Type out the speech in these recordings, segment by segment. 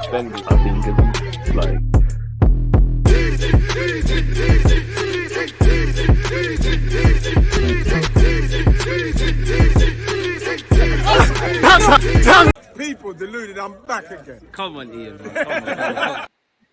suspended. I think it's like. People deluded, I'm back again. Come on, Ian. Come on.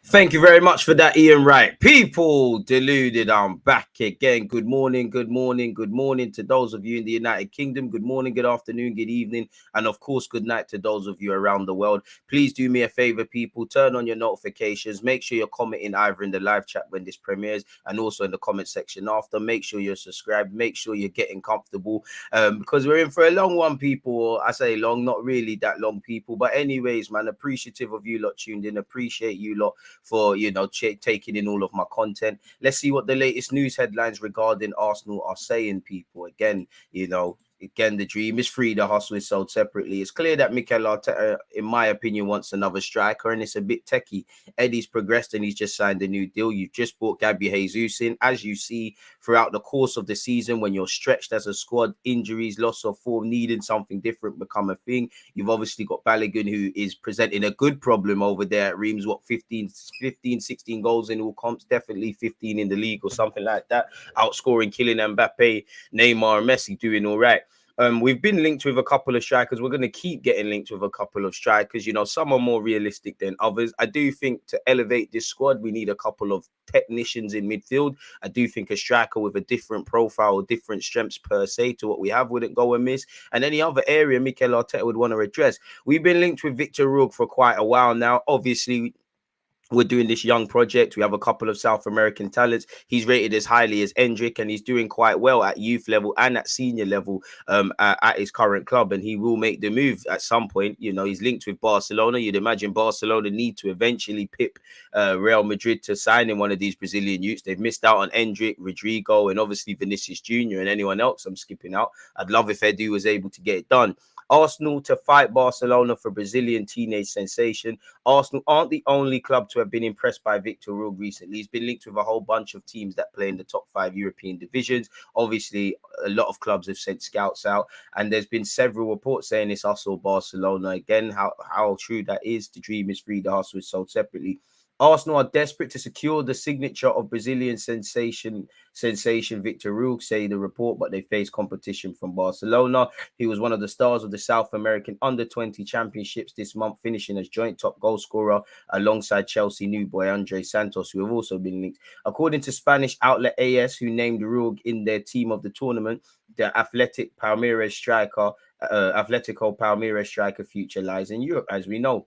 Thank you very much for that, Ian Wright. People deluded, I'm back again. Good morning to those of you in the United Kingdom. Good morning, good afternoon, good evening, and of course, good night to those of you around the world. Please do me a favor, people. Turn on your notifications. Make sure you're commenting either in the live chat when this premieres and also in the comment section after. Make sure you're subscribed. Make sure you're getting comfortable because we're in for a long one, people. I say long, not really that long, people. But anyways, man, appreciative of you lot tuned in. Appreciate you lot for, you know, taking in all of my content. Let's see what the latest news headlines regarding Arsenal are saying, people. Again, you know, the dream is free, the hustle is sold separately. It's clear that Mikel Arteta, in my opinion, wants another striker, and it's a bit techie. Eddie's progressed and he's just signed a new deal. You've just brought Gabby Jesus in. As you see throughout the course of the season, when you're stretched as a squad, injuries, loss of form, needing something different become a thing. You've obviously got Balogun, who is presenting a good problem over there at Reims. What, 15, 16 goals in all comps, definitely 15 in the league or something like that. Outscoring Kylian Mbappe, Neymar, and Messi, doing all right. We've been linked with a couple of strikers. We're going to keep getting linked with a couple of strikers. You know, some are more realistic than others. I do think to elevate this squad, we need a couple of technicians in midfield. I do think a striker with a different profile or different strengths per se to what we have wouldn't go amiss. And any other area Mikel Arteta would want to address. We've been linked with Vitor Roque for quite a while now. Obviously, we're doing this young project. We have a couple of South American talents. He's rated as highly as Endrick, and he's doing quite well at youth level and at senior level at his current club. And he will make the move at some point. You know, he's linked with Barcelona. You'd imagine Barcelona need to eventually pip Real Madrid to sign in one of these Brazilian youths. They've missed out on Endrick, Rodrigo, and obviously Vinicius Jr. and anyone else I'm skipping out. I'd love if Edu was able to get it done. Arsenal to fight Barcelona for Brazilian teenage sensation. Arsenal aren't the only club to have been impressed by Vitor Roque recently. He's been linked with a whole bunch of teams that play in the top 5 European divisions. Obviously, a lot of clubs have sent scouts out, and there's been several reports saying it's us or Barcelona. Again, how true that is. The dream is free, the hustle is sold separately. Arsenal are desperate to secure the signature of Brazilian sensation Vitor Roque, say the report, but they face competition from Barcelona. He was one of the stars of the South American Under-20 Championships this month, finishing as joint top goal scorer alongside Chelsea new boy Andre Santos, who have also been linked. According to Spanish outlet AS, who named Roque in their team of the tournament, the Atletico Palmeiras striker future lies in Europe, as we know.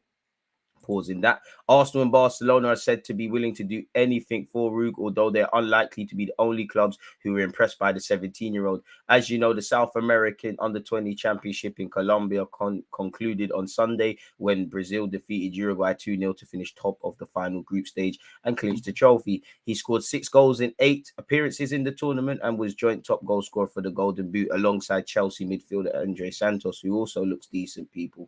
Pausing that, Arsenal and Barcelona are said to be willing to do anything for Roque, although they're unlikely to be the only clubs who were impressed by the 17-year-old. As you know, the South American Under-20 Championship in Colombia concluded on Sunday when Brazil defeated Uruguay 2-0 to finish top of the final group stage and clinch the trophy. He scored 6 goals in 8 appearances in the tournament and was joint top goal scorer for the Golden Boot alongside Chelsea midfielder Andre Santos, who also looks decent, people.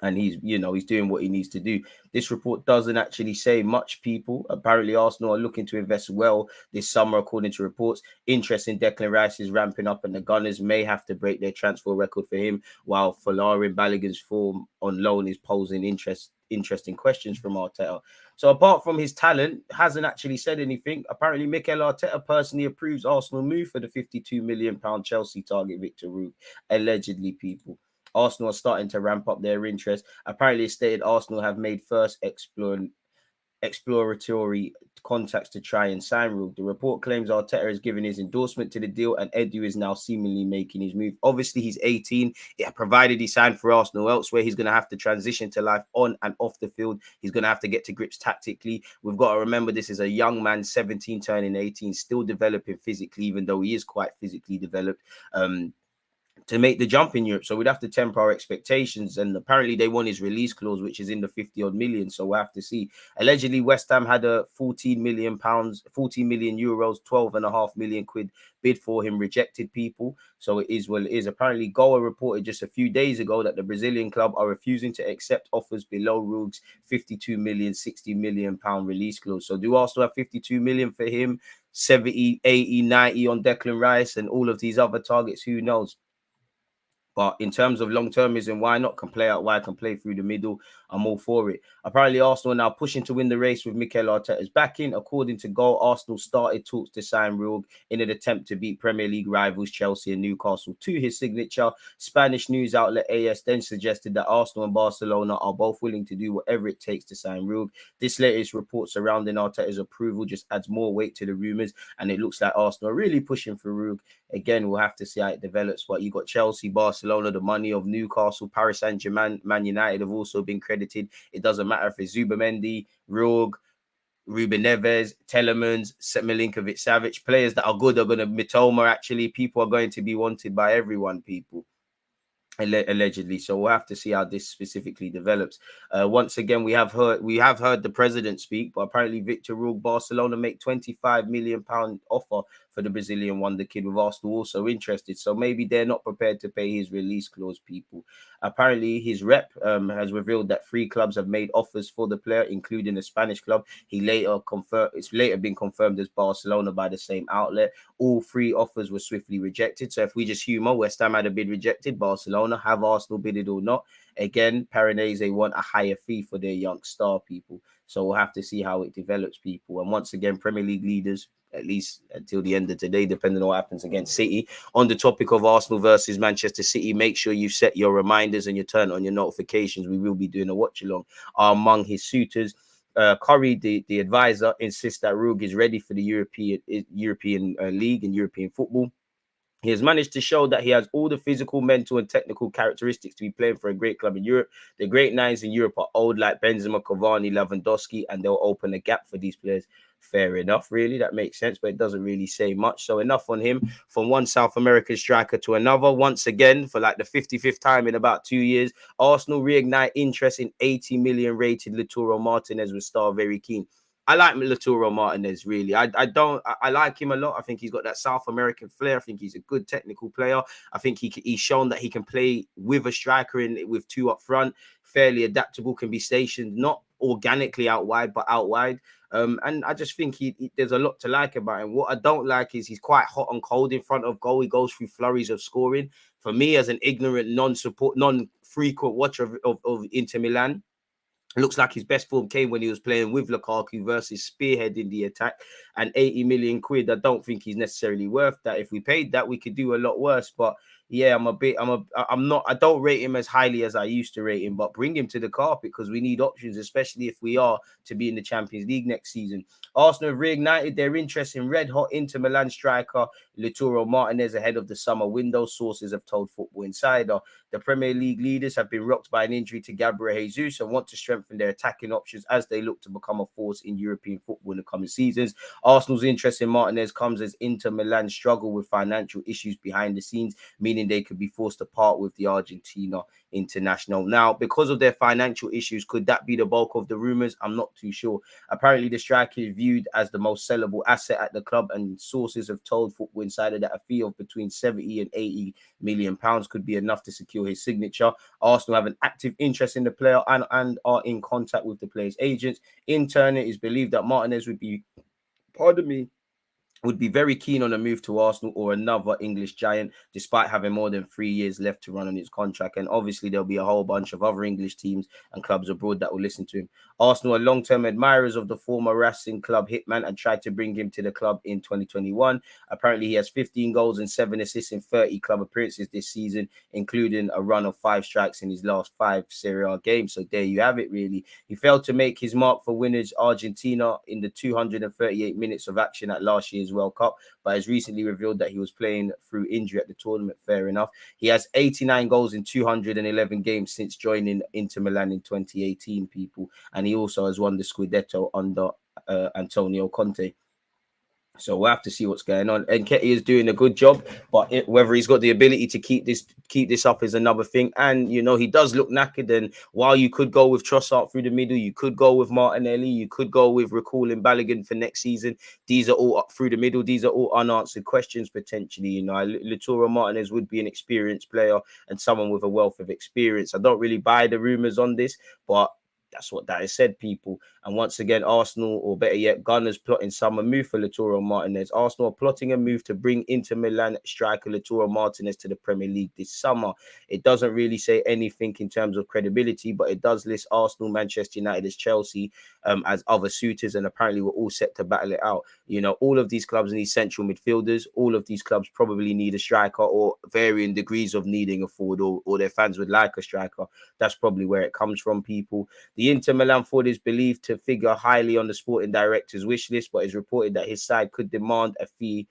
And he's doing what he needs to do. This report doesn't actually say much, people. Apparently, Arsenal are looking to invest well this summer, according to reports. Interest in Declan Rice is ramping up, and the Gunners may have to break their transfer record for him, while Folarin Balogun's form on loan is posing interesting questions from Arteta. So apart from his talent, hasn't actually said anything. Apparently, Mikel Arteta personally approves Arsenal move for the £52 million Chelsea target Vitor Roque, allegedly, people. Arsenal are starting to ramp up their interest. Apparently, it's stated Arsenal have made first exploratory contacts to try and sign Roque. The report claims Arteta has given his endorsement to the deal, and Edu is now seemingly making his move. Obviously, he's 18. Yeah, provided he signed for Arsenal elsewhere, he's going to have to transition to life on and off the field. He's going to have to get to grips tactically. We've got to remember this is a young man, 17 turning 18, still developing physically, even though he is quite physically developed. To make the jump in Europe. So we'd have to temper our expectations. And apparently they want his release clause, which is in the 50-odd million. So we'll have to see. Allegedly, West Ham had a €14 million, 12.5 million quid bid for him, rejected, people. So it is what it is. Apparently, Goa reported just a few days ago that the Brazilian club are refusing to accept offers below Rogue's 52 million, 60 million pound release clause. So do Arsenal have 52 million for him, 70, 80, 90 on Declan Rice and all of these other targets? Who knows? But in terms of long-termism, why not? Can play out wide, can play through the middle. I'm all for it. Apparently, Arsenal are now pushing to win the race with Mikel Arteta's backing. According to Goal, Arsenal started talks to sign Rulg in an attempt to beat Premier League rivals Chelsea and Newcastle to his signature. Spanish news outlet AS then suggested that Arsenal and Barcelona are both willing to do whatever it takes to sign Rulg. This latest report surrounding Arteta's approval just adds more weight to the rumours, and it looks like Arsenal are really pushing for Rulg. Again, we'll have to see how it develops. But you got Chelsea, Barcelona, the money of Newcastle, Paris Saint-Germain, Man United have also been credited. It doesn't matter if it's Zubimendi, Rulg, Ruben Neves, Telemans, Milinkovic-Savic. Players that are good are going to Mitoma, actually. People are going to be wanted by everyone, people. Allegedly, so we'll have to see how this specifically develops. Once again, we have heard the president speak, but apparently Vitor Roque, Barcelona make £25 million offer for the Brazilian wonder kid, with Arsenal also interested. So maybe they're not prepared to pay his release clause, people. Apparently, his rep has revealed that 3 clubs have made offers for the player, including a Spanish club. It's later been confirmed as Barcelona by the same outlet. All 3 offers were swiftly rejected. So if we just humour, West Ham had a bid rejected. Barcelona, have Arsenal bid it or not? Again, Paranese want a higher fee for their young star, people. So we'll have to see how it develops, people. And once again, Premier League leaders, at least until the end of today, depending on what happens against City. On the topic of Arsenal versus Manchester City, make sure you set your reminders and you turn on your notifications. We will be doing a watch-along. Among his suitors, Curry, the advisor, insists that Rulg is ready for the European League and European football. He has managed to show that he has all the physical, mental, and technical characteristics to be playing for a great club in Europe. The great nines in Europe are old, like Benzema, Cavani, Lewandowski, and they'll open a gap for these players. Fair enough, really. That makes sense, but it doesn't really say much. So enough on him. From one South American striker to another, once again, for like the 55th time in about 2 years, Arsenal reignite interest in 80 million rated Lautaro Martinez with Star very keen. I like Lautaro Martinez, really. I like him a lot. I think he's got that South American flair. I think he's a good technical player. I think he's shown that he can play with a striker with 2 up front, fairly adaptable, can be stationed, not organically out wide, but out wide. And I just think there's a lot to like about him. What I don't like is he's quite hot and cold in front of goal. He goes through flurries of scoring. For me, as an ignorant, non-frequent watcher of Inter Milan, looks like his best form came when he was playing with Lukaku versus spearheading the attack. And 80 million quid, I don't think he's necessarily worth that. If we paid that, we could do a lot worse. But yeah, I don't rate him as highly as I used to rate him, but bring him to the carpet because we need options, especially if we are to be in the Champions League next season. Arsenal have reignited their interest in red-hot Inter Milan striker Lautaro Martinez ahead of the summer window, sources have told Football Insider. The Premier League leaders have been rocked by an injury to Gabriel Jesus and want to strengthen their attacking options as they look to become a force in European football in the coming seasons. Arsenal's interest in Martinez comes as Inter Milan struggle with financial issues behind the scenes, meaning they could be forced to part with the Argentina international. Now, because of their financial issues, could that be the bulk of the rumours? I'm not too sure. Apparently, the striker is viewed as the most sellable asset at the club, and sources have told Football Insider that a fee of between 70 and 80 million pounds could be enough to secure his signature. Arsenal have an active interest in the player and are in contact with the player's agents. In turn, it is believed that Martinez would be very keen on a move to Arsenal or another English giant, despite having more than 3 years left to run on his contract. And obviously, there'll be a whole bunch of other English teams and clubs abroad that will listen to him. Arsenal are long-term admirers of the former Racing Club hitman and tried to bring him to the club in 2021. Apparently, he has 15 goals and 7 assists in 30 club appearances this season, including a run of 5 strikes in his last 5 Serie A games. So there you have it, really. He failed to make his mark for winners Argentina in the 238 minutes of action at last year's World Cup, but has recently revealed that he was playing through injury at the tournament. Fair enough. He has 89 goals in 211 games since joining Inter Milan in 2018, people, and he also has won the Scudetto under Antonio Conte. So we'll have to see what's going on. And Nketiah is doing a good job, but whether he's got the ability to keep this up is another thing. And, you know, he does look knackered. And while you could go with Trossard through the middle, you could go with Martinelli, you could go with Raul and Balogun for next season. These are all up through the middle. These are all unanswered questions, potentially. You know, Lautaro Martinez would be an experienced player and someone with a wealth of experience. I don't really buy the rumours on this, but That's what that is said, people. And once again, Arsenal, or better yet, Gunners plotting summer move for Lautaro Martinez. Arsenal are plotting a move to bring Inter Milan striker Lautaro Martinez to the Premier League this summer. It doesn't really say anything in terms of credibility, but it does list Arsenal, Manchester United, as Chelsea, as other suitors, and apparently we're all set to battle it out. You know, all of these clubs need central midfielders. All of these clubs probably need a striker, or varying degrees of needing a forward, or their fans would like a striker. That's probably where it comes from, people. The Inter Milan forward is believed to figure highly on the sporting director's wish list, but it's reported that his side could demand a fee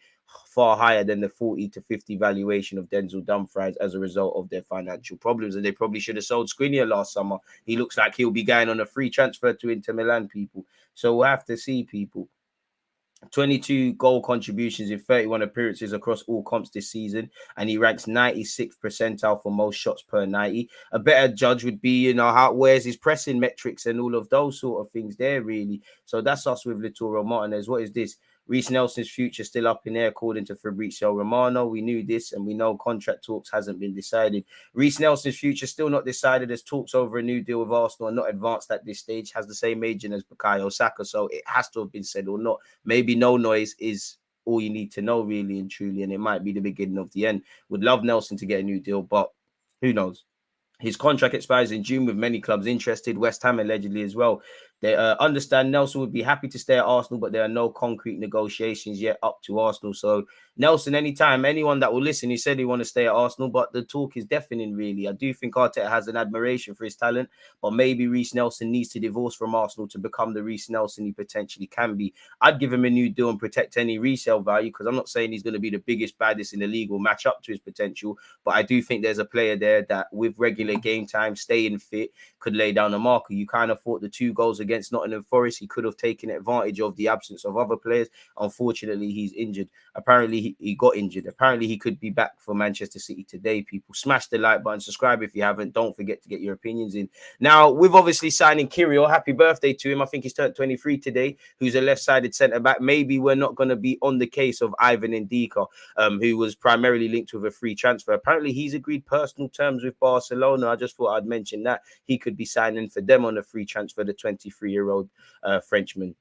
far higher than the 40 to 50 valuation of Denzel Dumfries as a result of their financial problems. And they probably should have sold Skriniar last summer. He looks like he'll be going on a free transfer to Inter Milan, people. So we'll have to see, people. 22 goal contributions in 31 appearances across all comps this season, and he ranks 96th percentile for most shots per 90. A better judge would be, you know, where's his pressing metrics and all of those sort of things there, really. So that's us with Lautaro Martinez. What is this? Reece Nelson's future still up in air, according to Fabrizio Romano. We knew this, and we know contract talks hasn't been decided. Reece Nelson's future still not decided, as talks over a new deal with Arsenal are not advanced at this stage. Has the same agent as Bukayo Saka, so it has to have been said or not. Maybe no noise is all you need to know, really and truly, and it might be the beginning of the end. Would love Nelson to get a new deal, but who knows? His contract expires in June, with many clubs interested, West Ham allegedly as well. They understand Nelson would be happy to stay at Arsenal, but there are no concrete negotiations yet up to Arsenal. So Nelson, anytime, anyone that will listen, he said he want to stay at Arsenal, but the talk is deafening, really. I do think Arteta has an admiration for his talent, but maybe Reece Nelson needs to divorce from Arsenal to become the Reece Nelson he potentially can be. I'd give him a new deal and protect any resale value, because I'm not saying he's going to be the biggest, baddest in the league or match up to his potential, but I do think there's a player there that with regular game time, staying fit, could lay down a marker. You kind of thought the 2 goals against Nottingham Forest, he could have taken advantage of the absence of other players. Unfortunately, he's injured. Apparently, he got injured. Apparently, he could be back for Manchester City today, people. Smash the like button, subscribe if you haven't. Don't forget to get your opinions in. Now, we've obviously signing Kirill. Happy birthday to him. I think he's turned 23 today, who's a left-sided centre-back. Maybe we're not going to be on the case of Ivan Ndika, who was primarily linked with a free transfer. Apparently, he's agreed personal terms with Barcelona. I just thought I'd mention that. He could be signing for them on a free transfer, the 23-year-old Frenchman.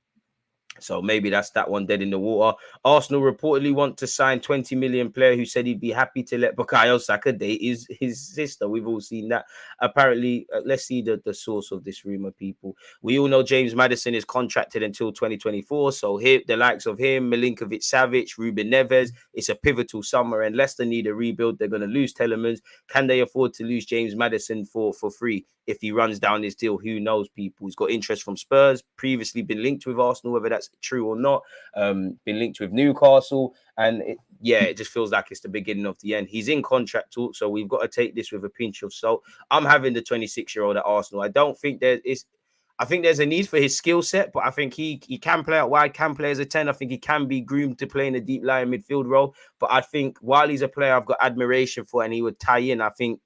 So maybe that's that one dead in the water. Arsenal reportedly want to sign 20 million player who said he'd be happy to let Bukayo Saka date his sister. We've all seen that. Apparently, let's see the source of this rumor, people. We all know James Maddison is contracted until 2024. So here, the likes of him, Milinkovic-Savic, Ruben Neves, it's a pivotal summer, and Leicester need a rebuild. They're going to lose Telemans. Can they afford to lose James Maddison for free? If he runs down his deal, who knows, people. He's got interest from Spurs, previously been linked with Arsenal, whether that's true or not, been linked with Newcastle, and it just feels like it's the beginning of the end. He's in contract talk, so we've got to take this with a pinch of salt. I'm having the 26-year-old at Arsenal. I don't think I think there's a need for his skill set, but I think he can play out wide, can play as a 10. I think he can be groomed to play in a deep lying midfield role. But I think while he's a player I've got admiration for and he would tie in, I think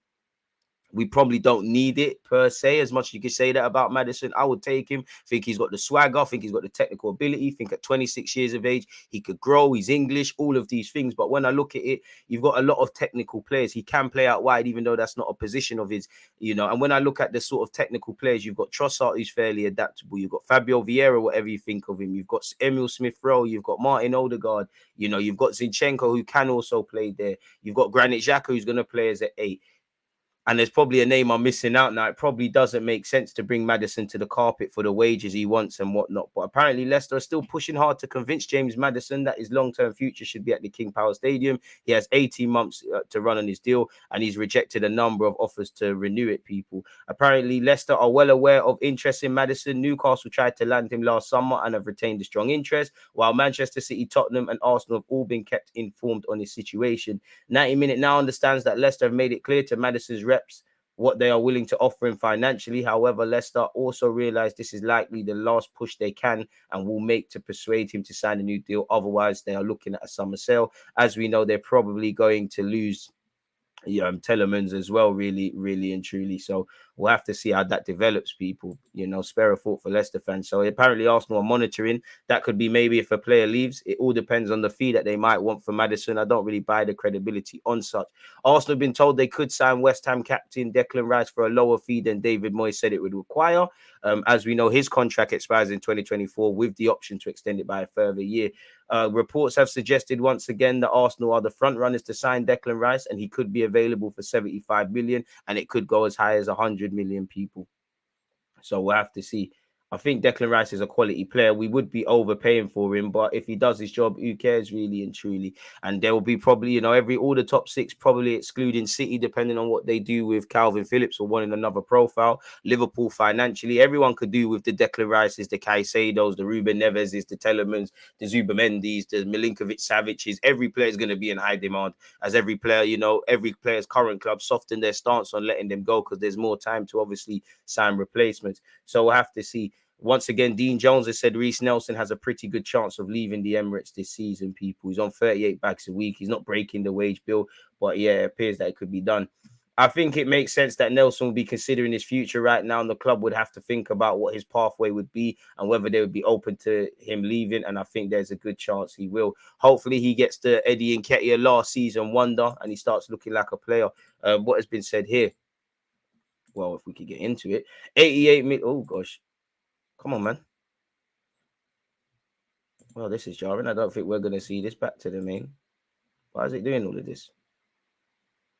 we probably don't need it per se, as much as you could say that about Maddison. I would take him. Think he's got the swagger. I think he's got the technical ability. Think at 26 years of age, he could grow. He's English, all of these things. But when I look at it, you've got a lot of technical players. He can play out wide, even though that's not a position of his, you know. And when I look at the sort of technical players, you've got Trossard, who's fairly adaptable. You've got Fabio Vieira, whatever you think of him. You've got Emil Smith-Rowe. You've got Martin Odegaard. You know, you've got Zinchenko, who can also play there. You've got Granit Xhaka, who's going to play as an 8. And there's probably a name I'm missing out now. It probably doesn't make sense to bring Maddison to the carpet for the wages he wants and whatnot. But apparently Leicester are still pushing hard to convince James Maddison that his long-term future should be at the King Power Stadium. He has 18 months to run on his deal, and he's rejected a number of offers to renew it, people. Apparently Leicester are well aware of interest in Maddison. Newcastle tried to land him last summer and have retained a strong interest, while Manchester City, Tottenham and Arsenal have all been kept informed on his situation. 90 Minute now understands that Leicester have made it clear to Maddison's reps what they are willing to offer him financially. However, Leicester also realise this is likely the last push they can and will make to persuade him to sign a new deal. Otherwise, they are looking at a summer sale. As we know, they're probably going to lose Telemans as well, really and truly. So we'll have to see how that develops, people. Spare a thought for Leicester fans. So apparently Arsenal are monitoring. That could be maybe if a player leaves. It all depends on the fee that they might want for Maddison. I don't really buy the credibility on such. Arsenal have been told they could sign West Ham captain Declan Rice for a lower fee than David Moyes said it would require. As we know, his contract expires in 2024 with the option to extend it by a further year. Reports have suggested once again that Arsenal are the front runners to sign Declan Rice, and he could be available for 75 million, and it could go as high as 100 million, people. So we'll have to see. I think Declan Rice is a quality player. We would be overpaying for him, but if he does his job, who cares, really and truly? And there will be probably, all the top six, probably excluding City, depending on what they do with Calvin Phillips or wanting another profile. Liverpool financially, everyone could do with the Declan Rices, the Caicedos, the Ruben Neveses, the Telemans, the Zubimendis, the Milinkovic-Savic's. Every player is going to be in high demand, as every player, every player's current club soften their stance on letting them go because there's more time to obviously sign replacements. So we'll have to see. Once again, Dean Jones has said Reece Nelson has a pretty good chance of leaving the Emirates this season, people. He's on 38 bags a week. He's not breaking the wage bill, but yeah, it appears that it could be done. I think it makes sense that Nelson will be considering his future right now, and the club would have to think about what his pathway would be and whether they would be open to him leaving, and I think there's a good chance he will. Hopefully he gets the Eddie Nketiah last season wonder and he starts looking like a player. What has been said here? Well, if we could get into it. 88 million. Oh, gosh. Come on, man. Well, this is jarring. I don't think we're going to see this back to the main. Why is it doing all of this?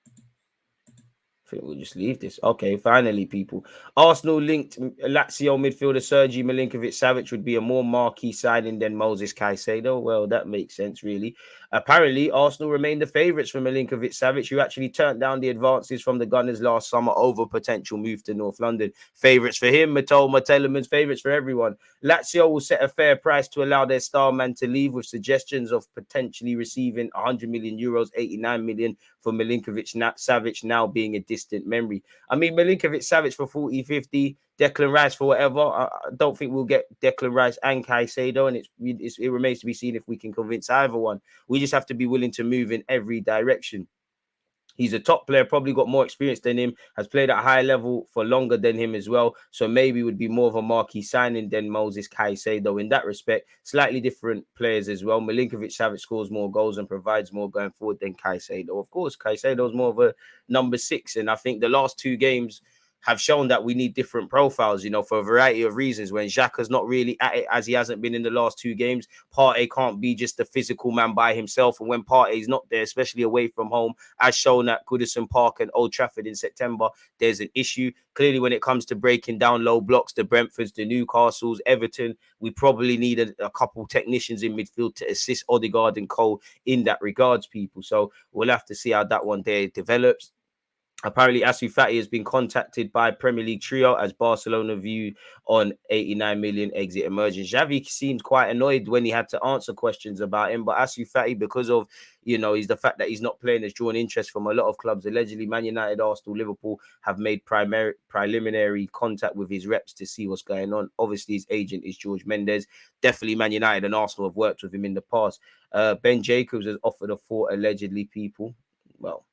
I think we'll just leave this. Okay, finally, people. Arsenal linked Lazio midfielder Sergi Milinkovic-Savic would be a more marquee signing than Moses Caicedo. Well, that makes sense, really. Apparently, Arsenal remain the favourites for Milinkovic-Savic, who actually turned down the advances from the Gunners last summer over potential move to North London. Favourites for him, Matoma, Telemans, favourites for everyone. Lazio will set a fair price to allow their star man to leave, with suggestions of potentially receiving 100 million euros, 89 million for Milinkovic-Savic now being a distant memory. I mean, Milinkovic-Savic for 40, 50, Declan Rice for whatever. I don't think we'll get Declan Rice and Caicedo, and it remains to be seen if we can convince either one. We just have to be willing to move in every direction. He's a top player, probably got more experience than him, has played at a high level for longer than him as well. So maybe would be more of a marquee signing than Moses Caicedo in that respect. Slightly different players as well. Milinkovic-Savic scores more goals and provides more going forward than Caicedo. Of course, Caicedo is more of a number 6. And I think the last 2 games have shown that we need different profiles, for a variety of reasons. When Xhaka's not really at it, as he hasn't been in the last 2 games, Partey can't be just the physical man by himself. And when Partey's not there, especially away from home, as shown at Goodison Park and Old Trafford in September, there's an issue. Clearly, when it comes to breaking down low blocks, the Brentfords, the Newcastles, Everton, we probably need a couple technicians in midfield to assist Odegaard and Cole in that regards, people. So we'll have to see how that one day develops. Apparently, Ansu Fati has been contacted by Premier League trio as Barcelona view on 89 million exit emerging. Xavi seemed quite annoyed when he had to answer questions about him, but Ansu Fati, because of he's the fact that he's not playing, has drawn interest from a lot of clubs. Allegedly, Man United, Arsenal, Liverpool have made preliminary contact with his reps to see what's going on. Obviously, his agent is George Mendes. Definitely, Man United and Arsenal have worked with him in the past. Ben Jacobs has offered a thought, allegedly, people. Well,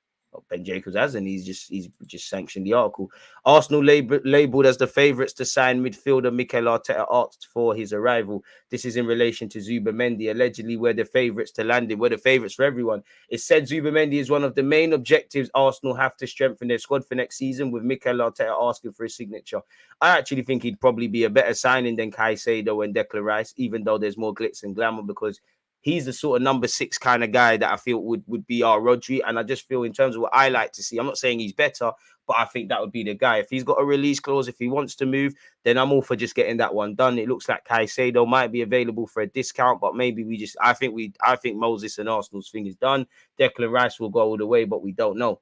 Ben Jacobs hasn't. He's just sanctioned the article. Arsenal labelled as the favourites to sign midfielder Mikel Arteta asked for his arrival. This is in relation to Zubimendi. Allegedly, we're the favourites to land him. We're the favourites for everyone. It said Zubimendi is one of the main objectives Arsenal have to strengthen their squad for next season, with Mikel Arteta asking for his signature. I actually think he'd probably be a better signing than Caicedo and Declan Rice, even though there's more glitz and glamour, because he's the sort of number 6 kind of guy that I feel would be our Rodri. And I just feel, in terms of what I like to see, I'm not saying he's better, but I think that would be the guy. If he's got a release clause, if he wants to move, then I'm all for just getting that one done. It looks like Caicedo might be available for a discount, but maybe I think Moses and Arsenal's thing is done. Declan Rice will go all the way, but we don't know.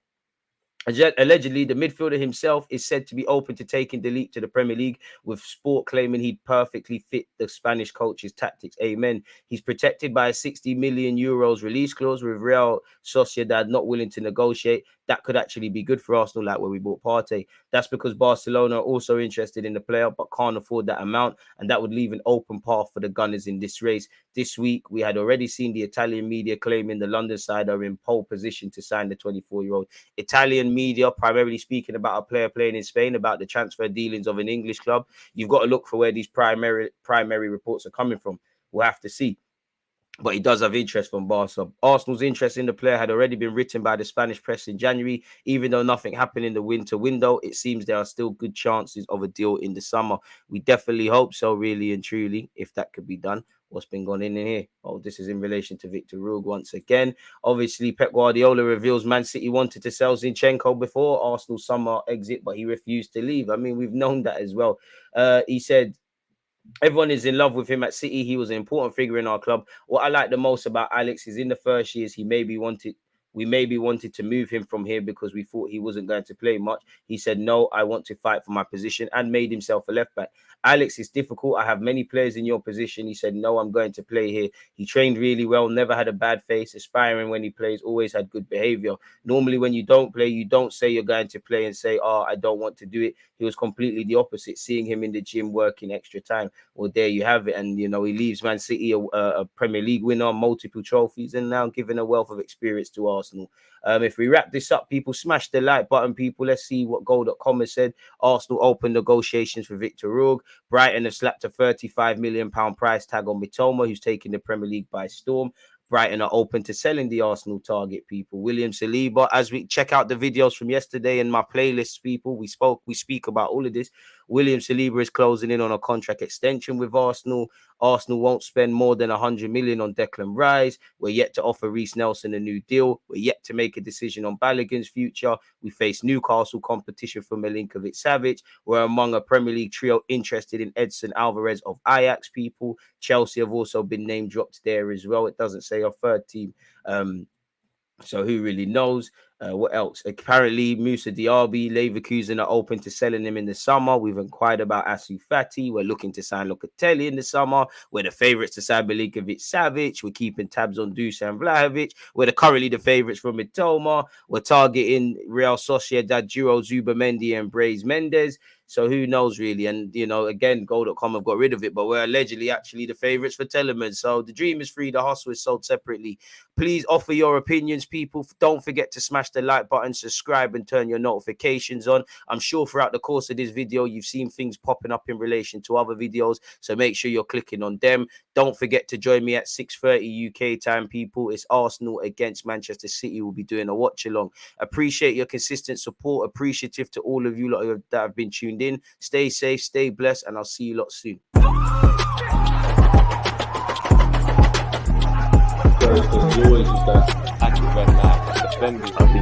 Allegedly, the midfielder himself is said to be open to taking the leap to the Premier League, with Sport claiming he'd perfectly fit the Spanish coach's tactics. Amen. He's protected by a 60 million euros release clause, with Real Sociedad not willing to negotiate. That could actually be good for Arsenal, like where we bought Partey. That's because Barcelona are also interested in the player, but can't afford that amount. And that would leave an open path for the Gunners in this race. This week, we had already seen the Italian media claiming the London side are in pole position to sign the 24-year-old. Italian media, primarily speaking about a player playing in Spain, about the transfer dealings of an English club. You've got to look for where these primary reports are coming from. We'll have to see. But he does have interest from Barca. Arsenal's interest in the player had already been written by the Spanish press in January. Even though nothing happened in the winter window, it seems there are still good chances of a deal in the summer. We definitely hope so, really and truly, if that could be done. What's been going in here? Oh, this is in relation to Vitor Roque once again. Obviously, Pep Guardiola reveals Man City wanted to sell Zinchenko before Arsenal's summer exit, but he refused to leave. I mean, we've known that as well. He said, everyone is in love with him at City. He was an important figure in our club. What I like the most about Alex is in the first years, we maybe wanted to move him from here because we thought he wasn't going to play much. He said, no, I want to fight for my position, and made himself a left back. Alex, it's difficult. I have many players in your position. He said, no, I'm going to play here. He trained really well, never had a bad face, aspiring when he plays, always had good behavior. Normally, when you don't play, you don't say you're going to play and say, oh, I don't want to do it. He was completely the opposite, seeing him in the gym working extra time. Well, there you have it. And, you know, he leaves Man City a Premier League winner, multiple trophies, and now giving a wealth of experience to Arsenal. If we wrap this up, people, smash the like button, people. Let's see what Goal.com has said. Arsenal opened negotiations for Vitor Roque. Brighton have slapped a £35 million price tag on Mitoma, who's taking the Premier League by storm. Brighton are open to selling the Arsenal target, people. William Saliba, as we check out the videos from yesterday and my playlists, people, we speak about all of this. William Saliba is closing in on a contract extension with Arsenal. Arsenal won't spend more than 100 million on Declan Rice. We're yet to offer Reece Nelson a new deal. We're yet to make a decision on Balogun's future. We face Newcastle competition for Milinkovic-Savic. We're among a Premier League trio interested in Edson Alvarez of Ajax, people. Chelsea have also been name dropped there as well. It doesn't say a third team. So who really knows? What else? Apparently, Moussa Diaby, Leverkusen are open to selling him in the summer. We've inquired about Asu Fati. We're looking to sign Locatelli in the summer. We're the favourites to sign Milinkovic-Savic. We're keeping tabs on Dusan Vlahovic. We're currently the favourites for Mitoma. We're targeting Real Sociedad duo Zubimendi and Brais Mendes. So who knows, really? And, you know, again, Goal.com have got rid of it, but we're allegedly actually the favourites for Telemans. So the dream is free. The hustle is sold separately. Please offer your opinions, people. Don't forget to smash the like button, subscribe, and turn your notifications on. I'm sure throughout the course of this video, you've seen things popping up in relation to other videos. So make sure you're clicking on them. Don't forget to join me at 6:30 UK time, people. It's Arsenal against Manchester City. We'll be doing a watch along. Appreciate your consistent support. Appreciative to all of you that have been tuned in. Stay safe, stay blessed, and I'll see you lot soon. There's always that active red flag, defending.